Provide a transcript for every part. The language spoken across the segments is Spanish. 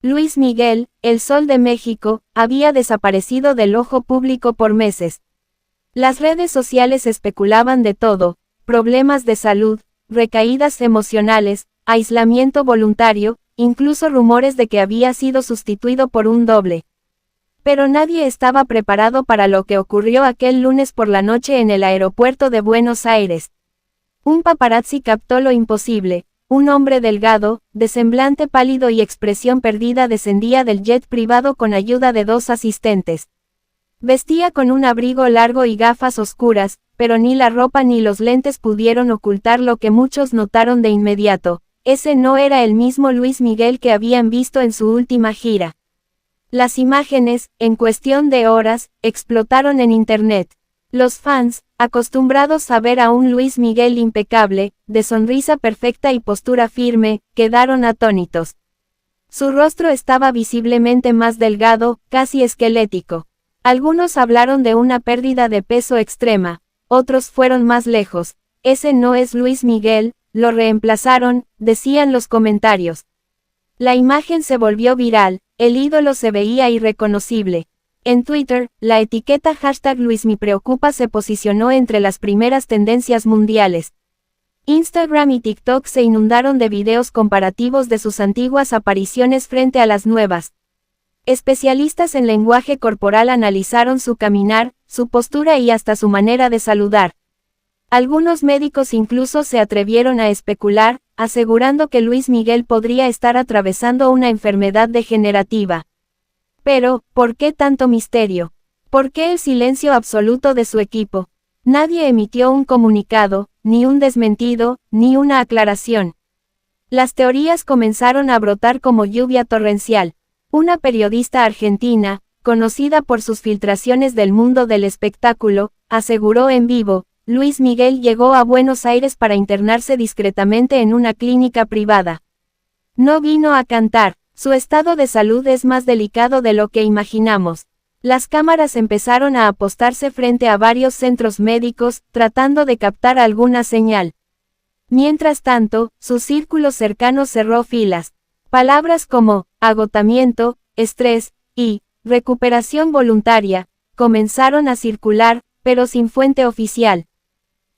Luis Miguel, el Sol de México, había desaparecido del ojo público por meses. Las redes sociales especulaban de todo: problemas de salud, recaídas emocionales, aislamiento voluntario, incluso rumores de que había sido sustituido por un doble. Pero nadie estaba preparado para lo que ocurrió aquel lunes por la noche en el aeropuerto de Buenos Aires. Un paparazzi captó lo imposible. Un hombre delgado, de semblante pálido y expresión perdida descendía del jet privado con ayuda de 2 asistentes. Vestía con un abrigo largo y gafas oscuras, pero ni la ropa ni los lentes pudieron ocultar lo que muchos notaron de inmediato: ese no era el mismo Luis Miguel que habían visto en su última gira. Las imágenes, en cuestión de horas, explotaron en internet. Los fans, acostumbrados a ver a un Luis Miguel impecable, de sonrisa perfecta y postura firme, quedaron atónitos. Su rostro estaba visiblemente más delgado, casi esquelético. Algunos hablaron de una pérdida de peso extrema, otros fueron más lejos: ese no es Luis Miguel, lo reemplazaron, decían los comentarios. La imagen se volvió viral, el ídolo se veía irreconocible. En Twitter, la etiqueta #LuisMiPreocupa se posicionó entre las primeras tendencias mundiales. Instagram y TikTok se inundaron de videos comparativos de sus antiguas apariciones frente a las nuevas. Especialistas en lenguaje corporal analizaron su caminar, su postura y hasta su manera de saludar. Algunos médicos incluso se atrevieron a especular, asegurando que Luis Miguel podría estar atravesando una enfermedad degenerativa. Pero, ¿por qué tanto misterio? ¿Por qué el silencio absoluto de su equipo? Nadie emitió un comunicado, ni un desmentido, ni una aclaración. Las teorías comenzaron a brotar como lluvia torrencial. Una periodista argentina, conocida por sus filtraciones del mundo del espectáculo, aseguró en vivo: Luis Miguel llegó a Buenos Aires para internarse discretamente en una clínica privada. No vino a cantar. Su estado de salud es más delicado de lo que imaginamos. Las cámaras empezaron a apostarse frente a varios centros médicos, tratando de captar alguna señal. Mientras tanto, su círculo cercano cerró filas. Palabras como agotamiento, estrés y recuperación voluntaria comenzaron a circular, pero sin fuente oficial.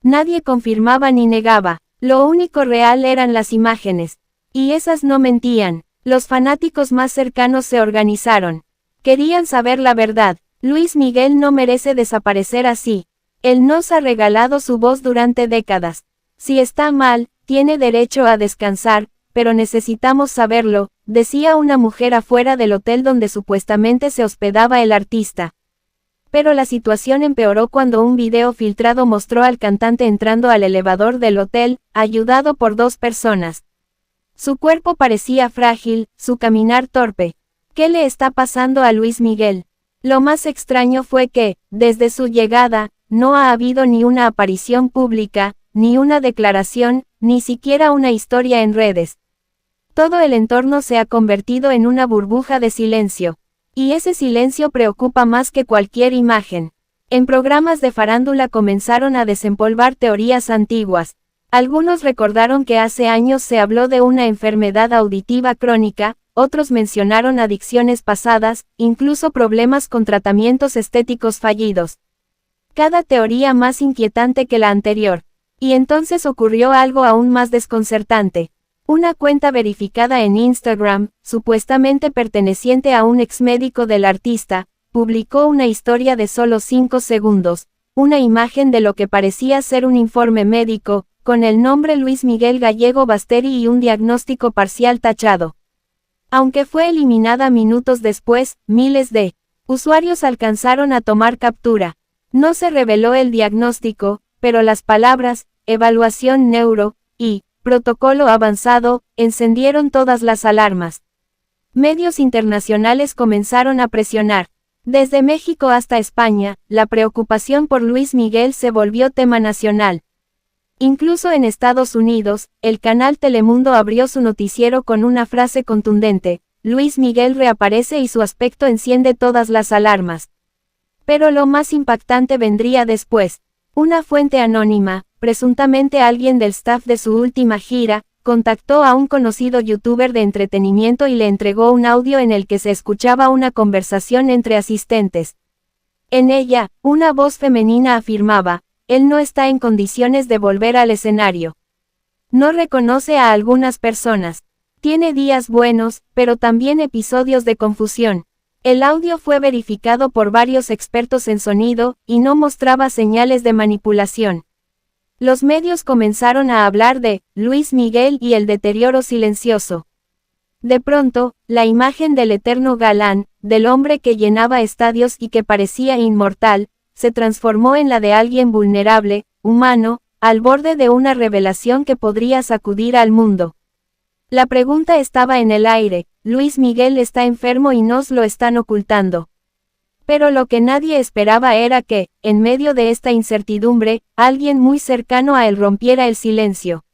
Nadie confirmaba ni negaba. Lo único real eran las imágenes. Y esas no mentían. Los fanáticos más cercanos se organizaron. Querían saber la verdad. Luis Miguel no merece desaparecer así. Él nos ha regalado su voz durante décadas. Si está mal, tiene derecho a descansar, pero necesitamos saberlo, decía una mujer afuera del hotel donde supuestamente se hospedaba el artista. Pero la situación empeoró cuando un video filtrado mostró al cantante entrando al elevador del hotel, ayudado por 2 personas. Su cuerpo parecía frágil, su caminar torpe. ¿Qué le está pasando a Luis Miguel? Lo más extraño fue que, desde su llegada, no ha habido ni una aparición pública, ni una declaración, ni siquiera una historia en redes. Todo el entorno se ha convertido en una burbuja de silencio. Y ese silencio preocupa más que cualquier imagen. En programas de farándula comenzaron a desempolvar teorías antiguas. Algunos recordaron que hace años se habló de una enfermedad auditiva crónica, otros mencionaron adicciones pasadas, incluso problemas con tratamientos estéticos fallidos. Cada teoría más inquietante que la anterior. Y entonces ocurrió algo aún más desconcertante. Una cuenta verificada en Instagram, supuestamente perteneciente a un exmédico del artista, publicó una historia de solo 5 segundos, una imagen de lo que parecía ser un informe médico, con el nombre Luis Miguel Gallego Basteri y un diagnóstico parcial tachado. Aunque fue eliminada minutos después, miles de usuarios alcanzaron a tomar captura. No se reveló el diagnóstico, pero las palabras evaluación neuro y protocolo avanzado encendieron todas las alarmas. Medios internacionales comenzaron a presionar. Desde México hasta España, la preocupación por Luis Miguel se volvió tema nacional. Incluso en Estados Unidos, el canal Telemundo abrió su noticiero con una frase contundente: Luis Miguel reaparece y su aspecto enciende todas las alarmas. Pero lo más impactante vendría después. Una fuente anónima, presuntamente alguien del staff de su última gira, contactó a un conocido youtuber de entretenimiento y le entregó un audio en el que se escuchaba una conversación entre asistentes. En ella, una voz femenina afirmaba, él no está en condiciones de volver al escenario. No reconoce a algunas personas. Tiene días buenos, pero también episodios de confusión. El audio fue verificado por varios expertos en sonido, y no mostraba señales de manipulación. Los medios comenzaron a hablar de Luis Miguel y el deterioro silencioso. De pronto, la imagen del eterno galán, del hombre que llenaba estadios y que parecía inmortal, se transformó en la de alguien vulnerable, humano, al borde de una revelación que podría sacudir al mundo. La pregunta estaba en el aire, Luis Miguel está enfermo y nos lo están ocultando. Pero lo que nadie esperaba era que, en medio de esta incertidumbre, alguien muy cercano a él rompiera el silencio.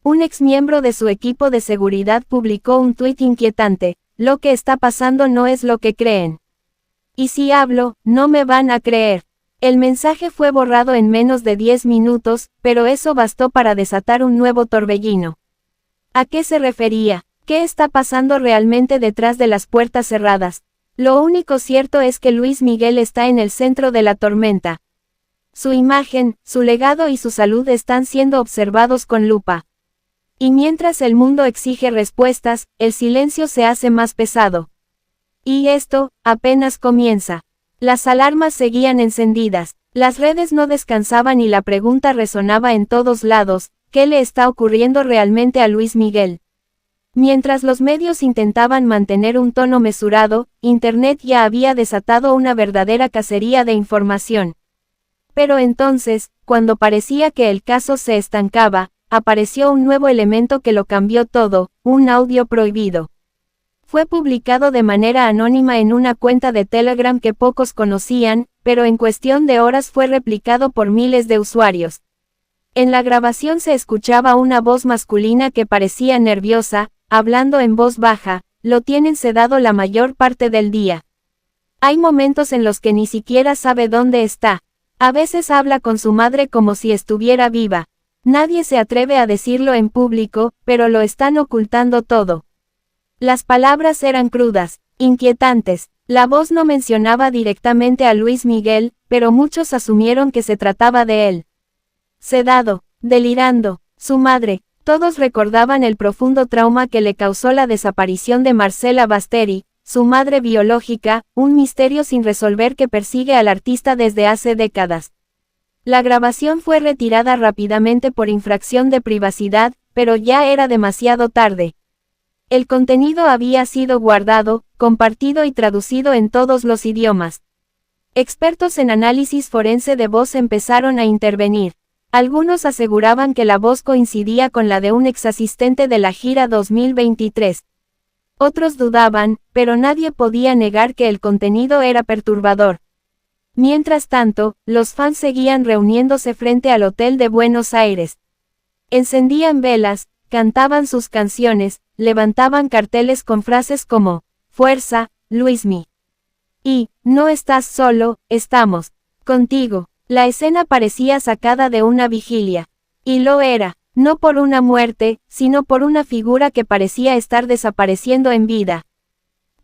Un exmiembro de su equipo de seguridad publicó un tuit inquietante, lo que está pasando no es lo que creen. Y si hablo, no me van a creer. El mensaje fue borrado en menos de 10 minutos, pero eso bastó para desatar un nuevo torbellino. ¿A qué se refería? ¿Qué está pasando realmente detrás de las puertas cerradas? Lo único cierto es que Luis Miguel está en el centro de la tormenta. Su imagen, su legado y su salud están siendo observados con lupa. Y mientras el mundo exige respuestas, el silencio se hace más pesado. Y esto, apenas comienza. Las alarmas seguían encendidas, las redes no descansaban y la pregunta resonaba en todos lados, ¿qué le está ocurriendo realmente a Luis Miguel? Mientras los medios intentaban mantener un tono mesurado, Internet ya había desatado una verdadera cacería de información. Pero entonces, cuando parecía que el caso se estancaba, apareció un nuevo elemento que lo cambió todo, un audio prohibido. Fue publicado de manera anónima en una cuenta de Telegram que pocos conocían, pero en cuestión de horas fue replicado por miles de usuarios. En la grabación se escuchaba una voz masculina que parecía nerviosa, hablando en voz baja, lo tienen sedado la mayor parte del día. Hay momentos en los que ni siquiera sabe dónde está. A veces habla con su madre como si estuviera viva. Nadie se atreve a decirlo en público, pero lo están ocultando todo. Las palabras eran crudas, inquietantes. La voz no mencionaba directamente a Luis Miguel, pero muchos asumieron que se trataba de él. Sedado, delirando, su madre. Todos recordaban el profundo trauma que le causó la desaparición de Marcela Basteri, su madre biológica, un misterio sin resolver que persigue al artista desde hace décadas. La grabación fue retirada rápidamente por infracción de privacidad, pero ya era demasiado tarde. El contenido había sido guardado, compartido y traducido en todos los idiomas. Expertos en análisis forense de voz empezaron a intervenir. Algunos aseguraban que la voz coincidía con la de un exasistente de la gira 2023. Otros dudaban, pero nadie podía negar que el contenido era perturbador. Mientras tanto, los fans seguían reuniéndose frente al Hotel de Buenos Aires. Encendían velas, cantaban sus canciones, levantaban carteles con frases como, "Fuerza, Luismi" y "No estás solo, estamos contigo". La escena parecía sacada de una vigilia. Y lo era, no por una muerte, sino por una figura que parecía estar desapareciendo en vida.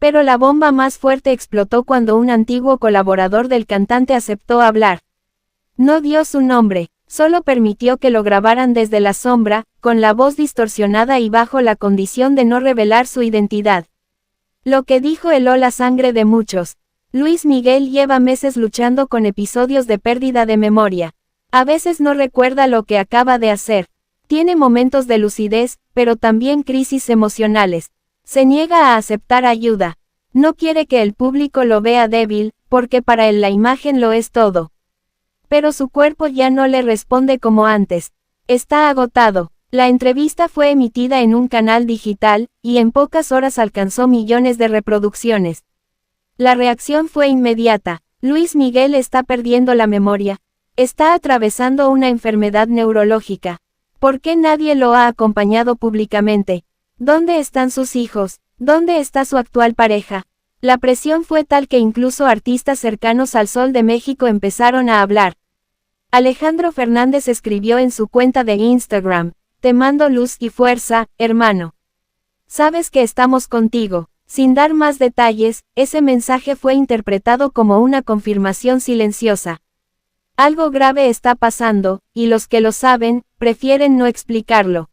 Pero la bomba más fuerte explotó cuando un antiguo colaborador del cantante aceptó hablar. No dio su nombre, solo permitió que lo grabaran desde la sombra, con la voz distorsionada y bajo la condición de no revelar su identidad. Lo que dijo heló la sangre de muchos. Luis Miguel lleva meses luchando con episodios de pérdida de memoria. A veces no recuerda lo que acaba de hacer. Tiene momentos de lucidez, pero también crisis emocionales. Se niega a aceptar ayuda. No quiere que el público lo vea débil, porque para él la imagen lo es todo. Pero su cuerpo ya no le responde como antes. Está agotado. La entrevista fue emitida en un canal digital, y en pocas horas alcanzó millones de reproducciones. La reacción fue inmediata. Luis Miguel está perdiendo la memoria. Está atravesando una enfermedad neurológica. ¿Por qué nadie lo ha acompañado públicamente? ¿Dónde están sus hijos? ¿Dónde está su actual pareja? La presión fue tal que incluso artistas cercanos al Sol de México empezaron a hablar. Alejandro Fernández escribió en su cuenta de Instagram, te mando luz y fuerza, hermano. Sabes que estamos contigo. Sin dar más detalles, ese mensaje fue interpretado como una confirmación silenciosa. Algo grave está pasando, y los que lo saben, prefieren no explicarlo.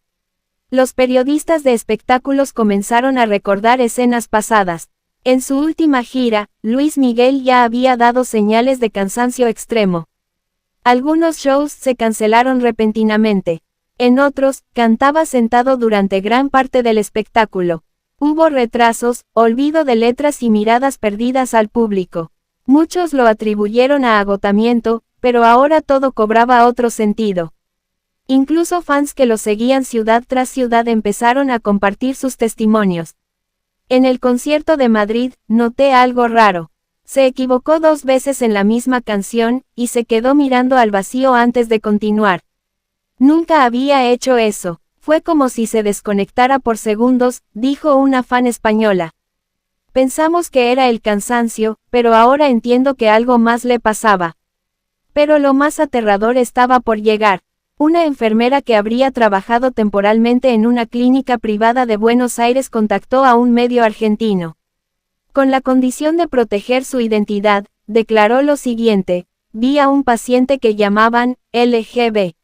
Los periodistas de espectáculos comenzaron a recordar escenas pasadas. En su última gira, Luis Miguel ya había dado señales de cansancio extremo. Algunos shows se cancelaron repentinamente. En otros, cantaba sentado durante gran parte del espectáculo. Hubo retrasos, olvido de letras y miradas perdidas al público. Muchos lo atribuyeron a agotamiento, pero ahora todo cobraba otro sentido. Incluso fans que lo seguían ciudad tras ciudad empezaron a compartir sus testimonios. En el concierto de Madrid, noté algo raro. Se equivocó 2 veces en la misma canción, y se quedó mirando al vacío antes de continuar. Nunca había hecho eso. Fue como si se desconectara por segundos, dijo una fan española. Pensamos que era el cansancio, pero ahora entiendo que algo más le pasaba. Pero lo más aterrador estaba por llegar. Una enfermera que habría trabajado temporalmente en una clínica privada de Buenos Aires contactó a un medio argentino. Con la condición de proteger su identidad, declaró lo siguiente: vi a un paciente que llamaban LGB.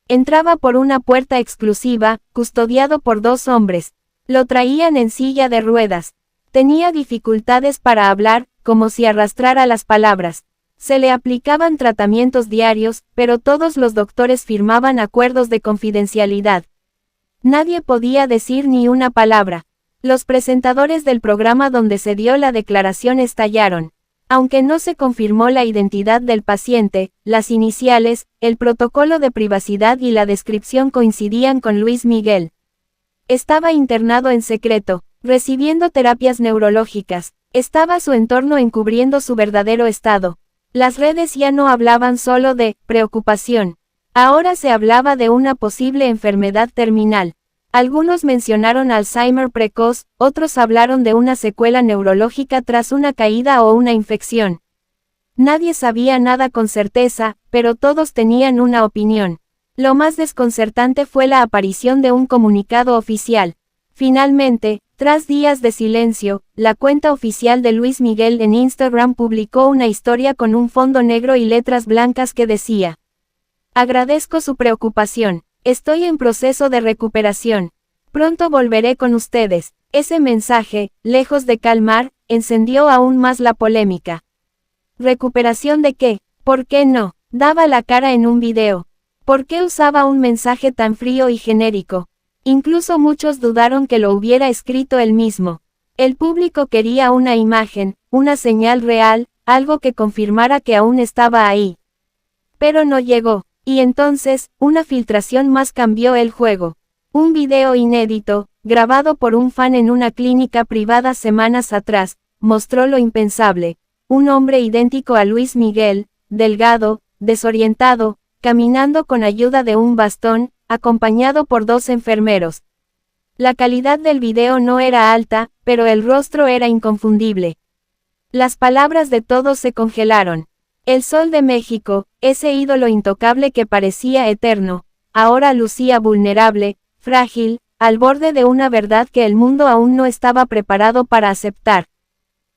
Entraba por una puerta exclusiva, custodiado por 2 hombres. Lo traían en silla de ruedas. Tenía dificultades para hablar, como si arrastrara las palabras. Se le aplicaban tratamientos diarios, pero todos los doctores firmaban acuerdos de confidencialidad. Nadie podía decir ni una palabra. Los presentadores del programa donde se dio la declaración estallaron. Aunque no se confirmó la identidad del paciente, las iniciales, el protocolo de privacidad y la descripción coincidían con Luis Miguel. Estaba internado en secreto, recibiendo terapias neurológicas. Estaba su entorno encubriendo su verdadero estado. Las redes ya no hablaban solo de preocupación. Ahora se hablaba de una posible enfermedad terminal. Algunos mencionaron Alzheimer precoz, otros hablaron de una secuela neurológica tras una caída o una infección. Nadie sabía nada con certeza, pero todos tenían una opinión. Lo más desconcertante fue la aparición de un comunicado oficial. Finalmente, tras días de silencio, la cuenta oficial de Luis Miguel en Instagram publicó una historia con un fondo negro y letras blancas que decía: agradezco su preocupación. Estoy en proceso de recuperación. Pronto volveré con ustedes. Ese mensaje, lejos de calmar, encendió aún más la polémica. ¿Recuperación de qué? ¿Por qué no daba la cara en un video? ¿Por qué usaba un mensaje tan frío y genérico? Incluso muchos dudaron que lo hubiera escrito él mismo. El público quería una imagen, una señal real, algo que confirmara que aún estaba ahí. Pero no llegó. Y entonces, una filtración más cambió el juego. Un video inédito, grabado por un fan en una clínica privada semanas atrás, mostró lo impensable. Un hombre idéntico a Luis Miguel, delgado, desorientado, caminando con ayuda de un bastón, acompañado por 2 enfermeros. La calidad del video no era alta, pero el rostro era inconfundible. Las palabras de todos se congelaron. El Sol de México, ese ídolo intocable que parecía eterno, ahora lucía vulnerable, frágil, al borde de una verdad que el mundo aún no estaba preparado para aceptar.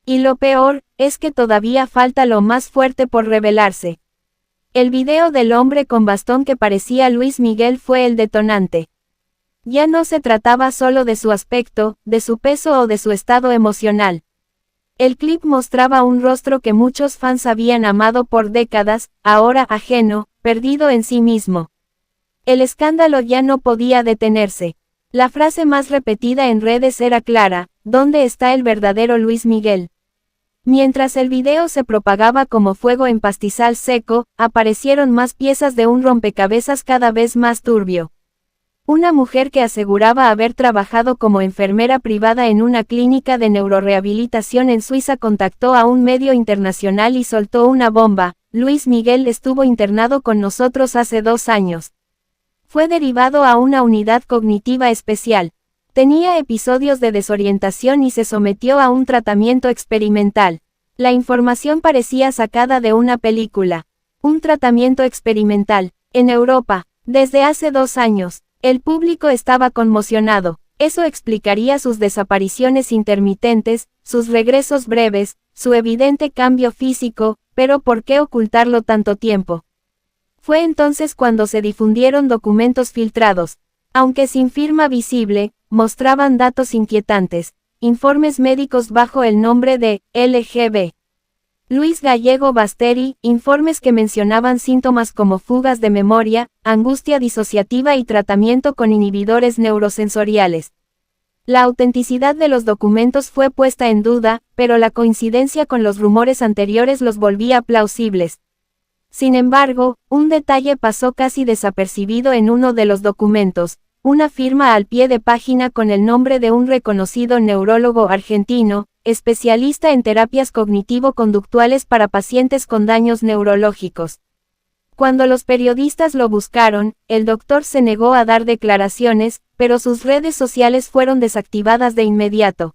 Y lo peor, es que todavía falta lo más fuerte por revelarse. El video del hombre con bastón que parecía Luis Miguel fue el detonante. Ya no se trataba solo de su aspecto, de su peso o de su estado emocional. El clip mostraba un rostro que muchos fans habían amado por décadas, ahora ajeno, perdido en sí mismo. El escándalo ya no podía detenerse. La frase más repetida en redes era clara: ¿dónde está el verdadero Luis Miguel? Mientras el video se propagaba como fuego en pastizal seco, aparecieron más piezas de un rompecabezas cada vez más turbio. Una mujer que aseguraba haber trabajado como enfermera privada en una clínica de neurorehabilitación en Suiza contactó a un medio internacional y soltó una bomba: Luis Miguel estuvo internado con nosotros hace 2 años. Fue derivado a una unidad cognitiva especial. Tenía episodios de desorientación y se sometió a un tratamiento experimental. La información parecía sacada de una película. Un tratamiento experimental, en Europa, desde hace 2 años. El público estaba conmocionado. Eso explicaría sus desapariciones intermitentes, sus regresos breves, su evidente cambio físico, pero ¿por qué ocultarlo tanto tiempo? Fue entonces cuando se difundieron documentos filtrados. Aunque sin firma visible, mostraban datos inquietantes, informes médicos bajo el nombre de LGB. Luis Gallego Basteri, informes que mencionaban síntomas como fugas de memoria, angustia disociativa y tratamiento con inhibidores neurosensoriales. La autenticidad de los documentos fue puesta en duda, pero la coincidencia con los rumores anteriores los volvía plausibles. Sin embargo, un detalle pasó casi desapercibido en uno de los documentos, una firma al pie de página con el nombre de un reconocido neurólogo argentino, especialista en terapias cognitivo-conductuales para pacientes con daños neurológicos. Cuando los periodistas lo buscaron, el doctor se negó a dar declaraciones, pero sus redes sociales fueron desactivadas de inmediato.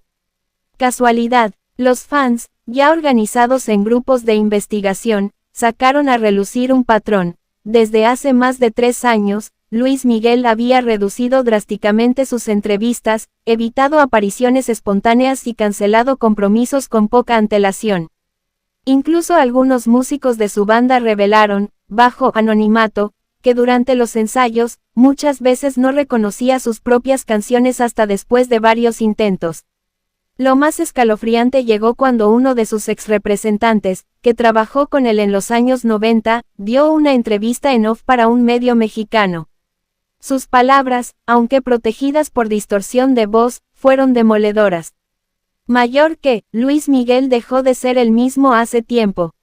Casualidad, los fans, ya organizados en grupos de investigación, sacaron a relucir un patrón. Desde hace más de 3 años, Luis Miguel había reducido drásticamente sus entrevistas, evitado apariciones espontáneas y cancelado compromisos con poca antelación. Incluso algunos músicos de su banda revelaron, bajo anonimato, que durante los ensayos, muchas veces no reconocía sus propias canciones hasta después de varios intentos. Lo más escalofriante llegó cuando uno de sus exrepresentantes, que trabajó con él en los años 90, dio una entrevista en off para un medio mexicano. Sus palabras, aunque protegidas por distorsión de voz, fueron demoledoras. Mayor que, Luis Miguel dejó de ser el mismo hace tiempo.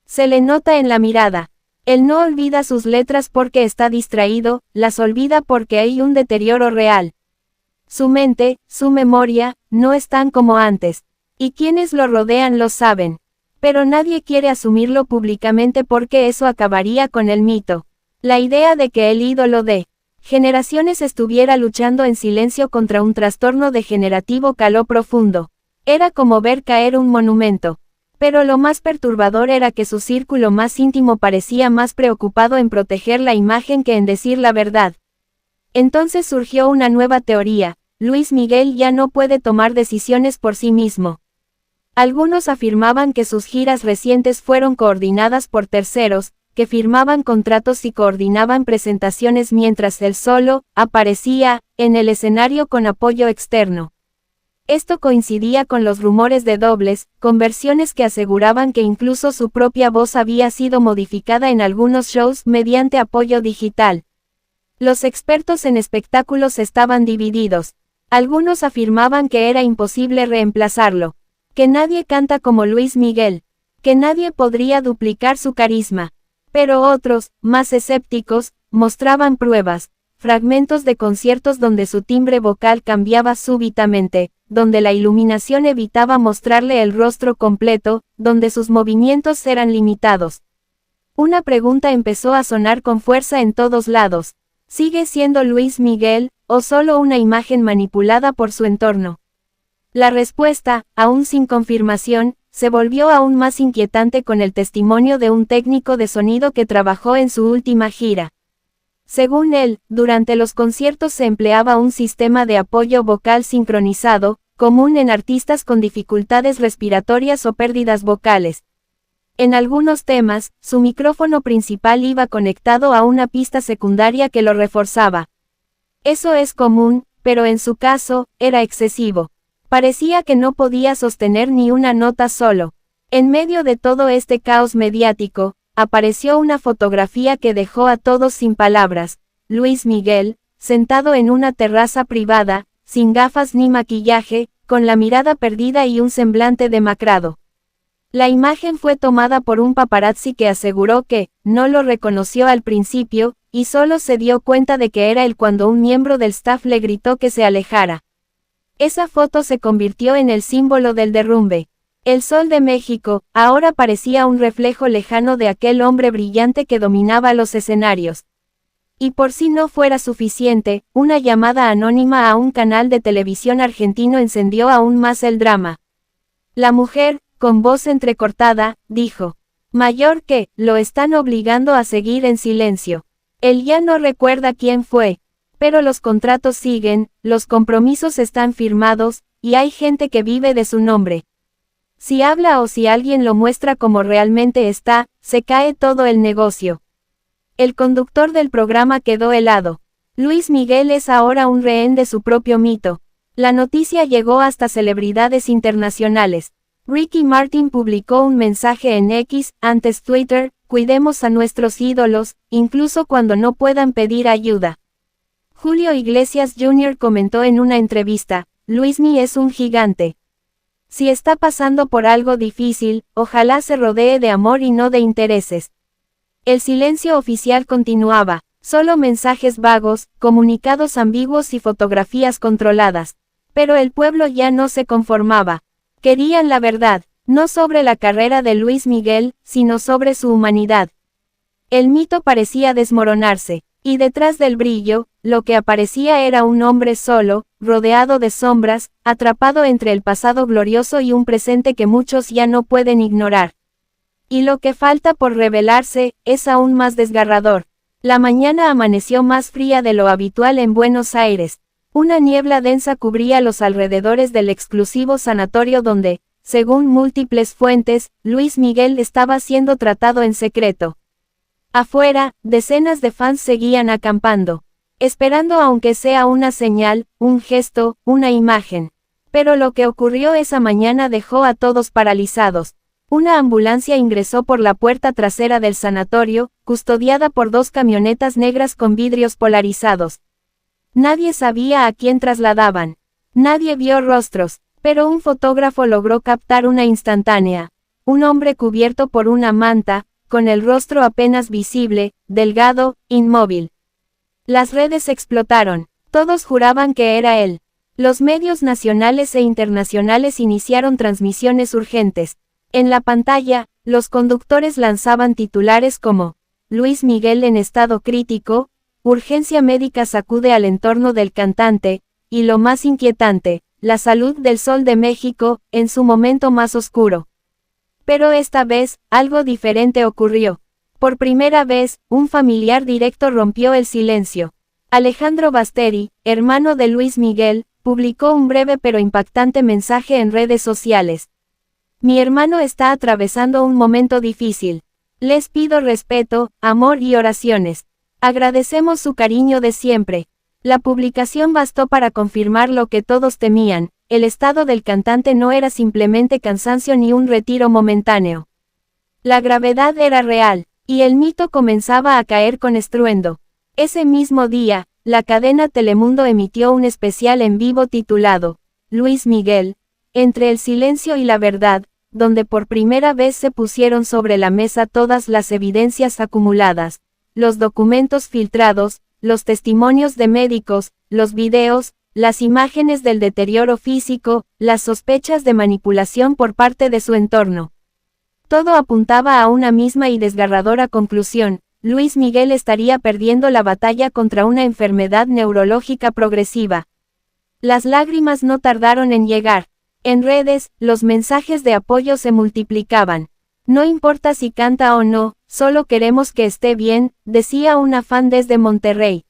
Se le nota en la mirada. Él no olvida sus letras porque está distraído, las olvida porque hay un deterioro real. Su mente, su memoria, no están como antes. Y quienes lo rodean lo saben. Pero nadie quiere asumirlo públicamente porque eso acabaría con el mito. La idea de que el ídolo de generaciones estuviera luchando en silencio contra un trastorno degenerativo caló profundo. Era como ver caer un monumento. Pero lo más perturbador era que su círculo más íntimo parecía más preocupado en proteger la imagen que en decir la verdad. Entonces surgió una nueva teoría: Luis Miguel ya no puede tomar decisiones por sí mismo. Algunos afirmaban que sus giras recientes fueron coordinadas por terceros, que firmaban contratos y coordinaban presentaciones mientras él solo aparecía en el escenario con apoyo externo. Esto coincidía con los rumores de dobles, con versiones que aseguraban que incluso su propia voz había sido modificada en algunos shows mediante apoyo digital. Los expertos en espectáculos estaban divididos. Algunos afirmaban que era imposible reemplazarlo, que nadie canta como Luis Miguel, que nadie podría duplicar su carisma. Pero otros, más escépticos, mostraban pruebas, fragmentos de conciertos donde su timbre vocal cambiaba súbitamente, donde la iluminación evitaba mostrarle el rostro completo, donde sus movimientos eran limitados. Una pregunta empezó a sonar con fuerza en todos lados: ¿sigue siendo Luis Miguel, o solo una imagen manipulada por su entorno? La respuesta, aún sin confirmación, se volvió aún más inquietante con el testimonio de un técnico de sonido que trabajó en su última gira. Según él, durante los conciertos se empleaba un sistema de apoyo vocal sincronizado, común en artistas con dificultades respiratorias o pérdidas vocales. En algunos temas, su micrófono principal iba conectado a una pista secundaria que lo reforzaba. Eso es común, pero en su caso, era excesivo. Parecía que no podía sostener ni una nota solo. En medio de todo este caos mediático, apareció una fotografía que dejó a todos sin palabras: Luis Miguel, sentado en una terraza privada, sin gafas ni maquillaje, con la mirada perdida y un semblante demacrado. La imagen fue tomada por un paparazzi que aseguró que no lo reconoció al principio, y solo se dio cuenta de que era él cuando un miembro del staff le gritó que se alejara. Esa foto se convirtió en el símbolo del derrumbe. El Sol de México ahora parecía un reflejo lejano de aquel hombre brillante que dominaba los escenarios. Y por si no fuera suficiente, una llamada anónima a un canal de televisión argentino encendió aún más el drama. La mujer, con voz entrecortada, dijo: Mayor que, lo están obligando a seguir en silencio. Él ya no recuerda quién fue. Pero los contratos siguen, los compromisos están firmados, y hay gente que vive de su nombre. Si habla o si alguien lo muestra como realmente está, se cae todo el negocio. El conductor del programa quedó helado. Luis Miguel es ahora un rehén de su propio mito. La noticia llegó hasta celebridades internacionales. Ricky Martin publicó un mensaje en X, antes Twitter: cuidemos a nuestros ídolos, incluso cuando no puedan pedir ayuda. Julio Iglesias Jr. comentó en una entrevista: Luismi es un gigante. Si está pasando por algo difícil, ojalá se rodee de amor y no de intereses. El silencio oficial continuaba, solo mensajes vagos, comunicados ambiguos y fotografías controladas. Pero el pueblo ya no se conformaba. Querían la verdad, no sobre la carrera de Luis Miguel, sino sobre su humanidad. El mito parecía desmoronarse, y detrás del brillo, lo que aparecía era un hombre solo, rodeado de sombras, atrapado entre el pasado glorioso y un presente que muchos ya no pueden ignorar. Y lo que falta por revelarse, es aún más desgarrador. La mañana amaneció más fría de lo habitual en Buenos Aires. Una niebla densa cubría los alrededores del exclusivo sanatorio donde, según múltiples fuentes, Luis Miguel estaba siendo tratado en secreto. Afuera, decenas de fans seguían acampando, esperando aunque sea una señal, un gesto, una imagen. Pero lo que ocurrió esa mañana dejó a todos paralizados. Una ambulancia ingresó por la puerta trasera del sanatorio, custodiada por 2 camionetas negras con vidrios polarizados. Nadie sabía a quién trasladaban. Nadie vio rostros, pero un fotógrafo logró captar una instantánea. Un hombre cubierto por una manta, con el rostro apenas visible, delgado, inmóvil. Las redes explotaron. Todos juraban que era él. Los medios nacionales e internacionales iniciaron transmisiones urgentes. En la pantalla, los conductores lanzaban titulares como: Luis Miguel en estado crítico, urgencia médica sacude al entorno del cantante, y lo más inquietante, la salud del Sol de México, en su momento más oscuro. Pero esta vez, algo diferente ocurrió. Por primera vez, un familiar directo rompió el silencio. Alejandro Basteri, hermano de Luis Miguel, publicó un breve pero impactante mensaje en redes sociales. Mi hermano está atravesando un momento difícil. Les pido respeto, amor y oraciones. Agradecemos su cariño de siempre. La publicación bastó para confirmar lo que todos temían: el estado del cantante no era simplemente cansancio ni un retiro momentáneo. La gravedad era real, y el mito comenzaba a caer con estruendo. Ese mismo día, la cadena Telemundo emitió un especial en vivo titulado Luis Miguel, entre el silencio y la verdad, donde por primera vez se pusieron sobre la mesa todas las evidencias acumuladas, los documentos filtrados, los testimonios de médicos, los videos, las imágenes del deterioro físico, las sospechas de manipulación por parte de su entorno. Todo apuntaba a una misma y desgarradora conclusión: Luis Miguel estaría perdiendo la batalla contra una enfermedad neurológica progresiva. Las lágrimas no tardaron en llegar. En redes, los mensajes de apoyo se multiplicaban. No importa si canta o no, solo queremos que esté bien, decía una fan desde Monterrey.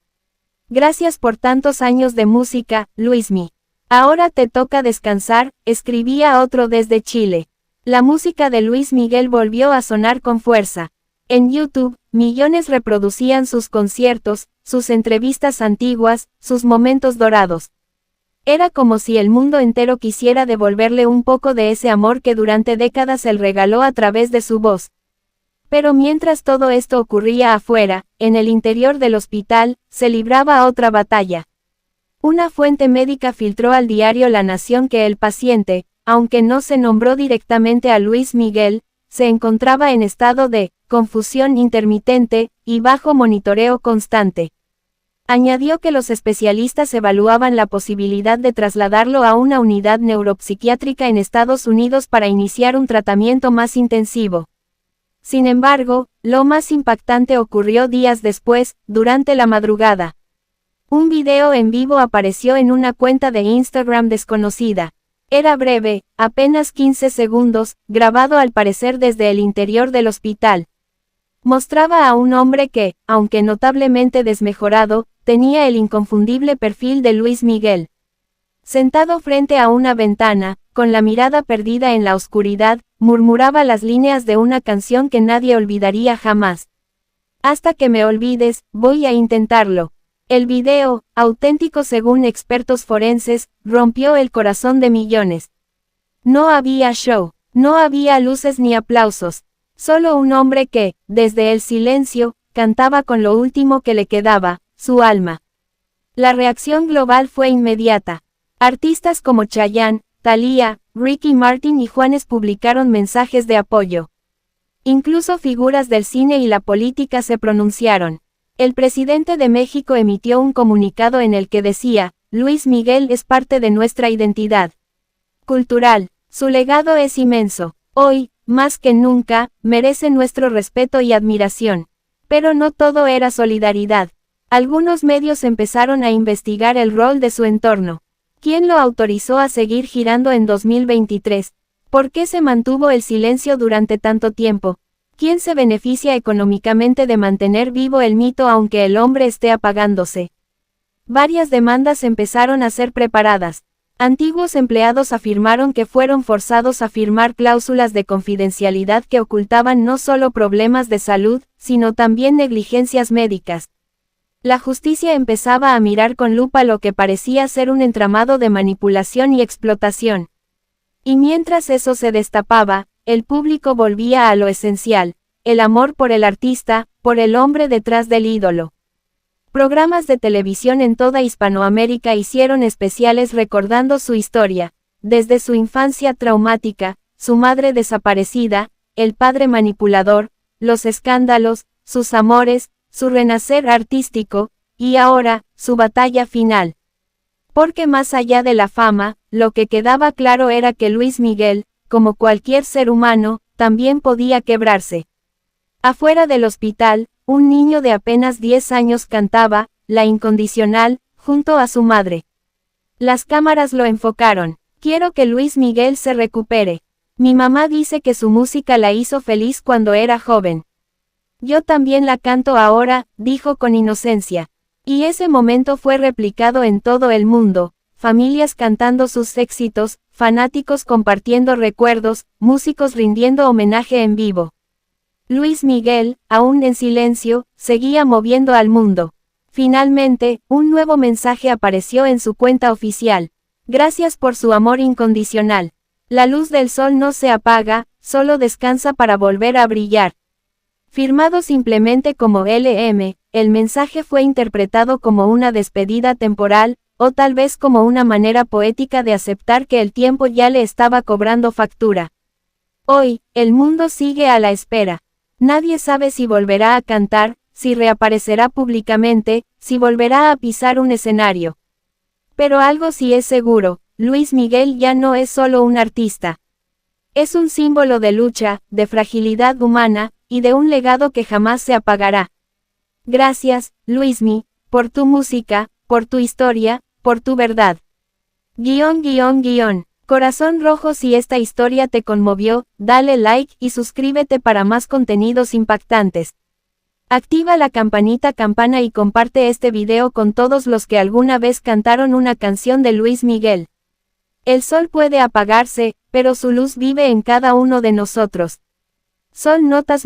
Gracias por tantos años de música, Luismi. Ahora te toca descansar, escribía otro desde Chile. La música de Luis Miguel volvió a sonar con fuerza. En YouTube, millones reproducían sus conciertos, sus entrevistas antiguas, sus momentos dorados. Era como si el mundo entero quisiera devolverle un poco de ese amor que durante décadas él regaló a través de su voz. Pero mientras todo esto ocurría afuera, en el interior del hospital, se libraba otra batalla. Una fuente médica filtró al diario La Nación que el paciente, aunque no se nombró directamente a Luis Miguel, se encontraba en estado de confusión intermitente y bajo monitoreo constante. Añadió que los especialistas evaluaban la posibilidad de trasladarlo a una unidad neuropsiquiátrica en Estados Unidos para iniciar un tratamiento más intensivo. Sin embargo, lo más impactante ocurrió días después, durante la madrugada. Un video en vivo apareció en una cuenta de Instagram desconocida. Era breve, apenas 15 segundos, grabado al parecer desde el interior del hospital. Mostraba a un hombre que, aunque notablemente desmejorado, tenía el inconfundible perfil de Luis Miguel. Sentado frente a una ventana, con la mirada perdida en la oscuridad, murmuraba las líneas de una canción que nadie olvidaría jamás. Hasta que me olvides, voy a intentarlo. El video, auténtico según expertos forenses, rompió el corazón de millones. No había show, no había luces ni aplausos. Solo un hombre que, desde el silencio, cantaba con lo último que le quedaba, su alma. La reacción global fue inmediata. Artistas como Chayanne, Thalía, Ricky Martin y Juanes publicaron mensajes de apoyo. Incluso figuras del cine y la política se pronunciaron. El presidente de México emitió un comunicado en el que decía, Luis Miguel es parte de nuestra identidad cultural. Su legado es inmenso. Hoy, más que nunca, merece nuestro respeto y admiración. Pero no todo era solidaridad. Algunos medios empezaron a investigar el rol de su entorno. ¿Quién lo autorizó a seguir girando en 2023? ¿Por qué se mantuvo el silencio durante tanto tiempo? ¿Quién se beneficia económicamente de mantener vivo el mito aunque el hombre esté apagándose? Varias demandas empezaron a ser preparadas. Antiguos empleados afirmaron que fueron forzados a firmar cláusulas de confidencialidad que ocultaban no solo problemas de salud, sino también negligencias médicas. La justicia empezaba a mirar con lupa lo que parecía ser un entramado de manipulación y explotación. Y mientras eso se destapaba, el público volvía a lo esencial, el amor por el artista, por el hombre detrás del ídolo. Programas de televisión en toda Hispanoamérica hicieron especiales recordando su historia, desde su infancia traumática, su madre desaparecida, el padre manipulador, los escándalos, sus amores, su renacer artístico, y ahora, su batalla final. Porque más allá de la fama, lo que quedaba claro era que Luis Miguel, como cualquier ser humano, también podía quebrarse. Afuera del hospital, un niño de apenas 10 años cantaba, La Incondicional, junto a su madre. Las cámaras lo enfocaron. Quiero que Luis Miguel se recupere. Mi mamá dice que su música la hizo feliz cuando era joven. Yo también la canto ahora, dijo con inocencia. Y ese momento fue replicado en todo el mundo, familias cantando sus éxitos, fanáticos compartiendo recuerdos, músicos rindiendo homenaje en vivo. Luis Miguel, aún en silencio, seguía moviendo al mundo. Finalmente, un nuevo mensaje apareció en su cuenta oficial. Gracias por su amor incondicional. La luz del sol no se apaga, solo descansa para volver a brillar. Firmado simplemente como LM, el mensaje fue interpretado como una despedida temporal, o tal vez como una manera poética de aceptar que el tiempo ya le estaba cobrando factura. Hoy, el mundo sigue a la espera. Nadie sabe si volverá a cantar, si reaparecerá públicamente, si volverá a pisar un escenario. Pero algo sí es seguro, Luis Miguel ya no es solo un artista. Es un símbolo de lucha, de fragilidad humana, y de un legado que jamás se apagará. Gracias, Luismi, por tu música, por tu historia, por tu verdad. Corazón rojo. Si esta historia te conmovió, dale like y suscríbete para más contenidos impactantes. Activa la campana y comparte este video con todos los que alguna vez cantaron una canción de Luis Miguel. El sol puede apagarse, pero su luz vive en cada uno de nosotros. Sol Notas.